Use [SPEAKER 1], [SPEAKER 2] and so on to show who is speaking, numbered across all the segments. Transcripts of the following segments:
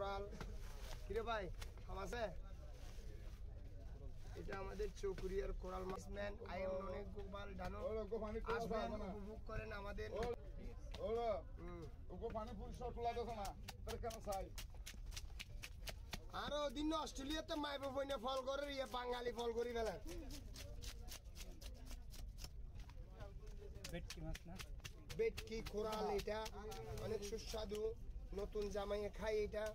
[SPEAKER 1] Coral কিরে ভাই খাম আছে এটা আমাদের চৌকুরিয়ার কোরাল মাছম্যান আই এম অনেক গোপাল ডানো আসবেন উপভোগ করেন আমাদের আরো দিন অস্ট্রেলিয়াতে মাইবে বইনে ফল করে ইয়ে বাঙালি ফল করি ফেলেন বেটকি কোরাল এটা অনেক সুস্বাদু নতুন জামাইয়ে খাই এটা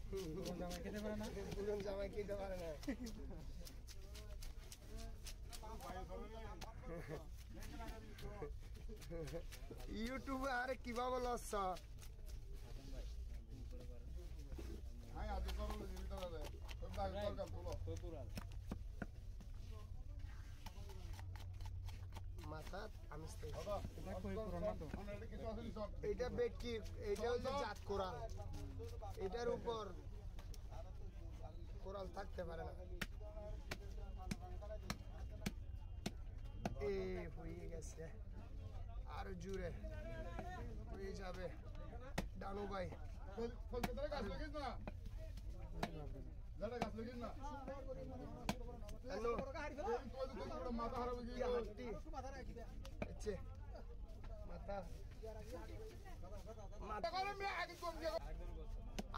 [SPEAKER 1] পুরন জামাই খেতে পারে না ইউটিউবে আরে কিভাবে লস মাথা আমি এটা বেটকি এটা হচ্ছে জাত কোরাল এটার উপর কোরাল থাকতে পারে না এ হয়ে গেছে আর জুড়ে হয়ে যাবে ডানু ভাই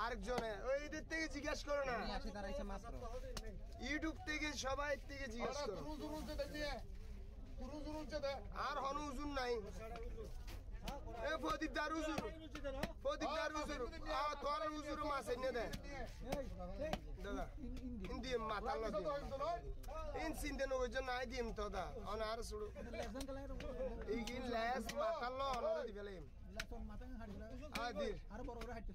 [SPEAKER 1] আরেকজনে ওইদের থেকে জিজ্ঞাসা করো না ইউটিউব থেকে সবাই থেকে জিজ্ঞাসা করো আর হন উজুন নাই প্রদীপ দার উজুর তোর উজুর মাছ এনে দে দাদা ইন্দি মাথা লগে ইন সিনতে নগর নাই দিম তো দা অন আর শুরু ইগিন লেস মাথা ল অন দিবেলে আদির আর বড় বড় হাইতে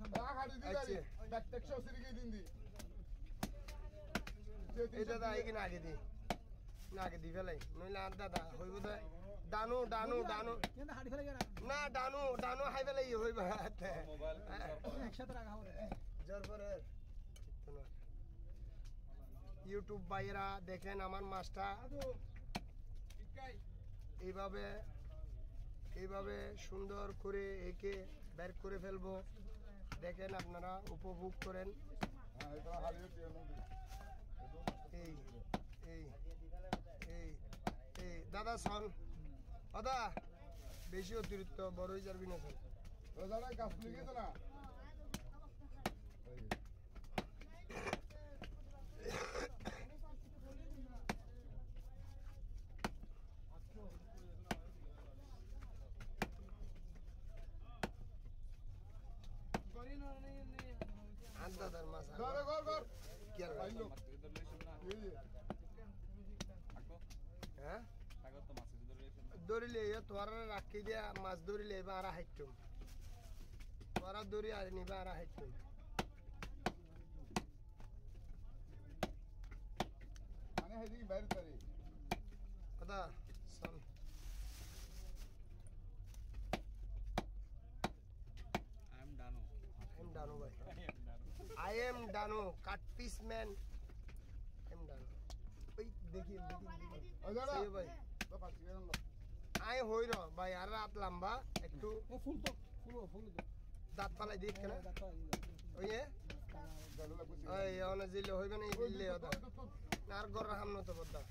[SPEAKER 1] আচ্ছা ডাক্তার সিরিকে দিন দি এই দাদা ইগিন আগে দি নাগে দি ফেলাই নইলে আর দাদা হইব দা ডানু ডানু ডানু না ডানু ডানু হাই ফেলাই হইব মোবাইল একসাথে রাখা হবে জরপরে ইউটিউব ভাইরা দেখেন আমার মাছটা এইভাবে সুন্দর করে একে বের করে ফেলবো দেখেন আপনারা উপভোগ করেন এই এই এই এই দাদা সন দাদা বেশি অতিরিক্ত বড় হয়ে যাবি না দাদা গাছ লেগে তো না দাদার মাছ হ্যাঁ ধরিলে তোর রাখি দিয়া মাছ ধরিলে এবার আর হাইটুম তোরা ধরি আর নিবা আর হাইটুম দাদা শোন I am Dano, cut piece man. I am Dano. ওই দেখি ভাই আই হই র ভাই আর রাত লম্বা একটু ফুল তো ফুল দাঁত পালাই দিক কেন ওই ওই অনা জিলে হইবে না ইলে ওদা আর গর রাহাম না তো বদা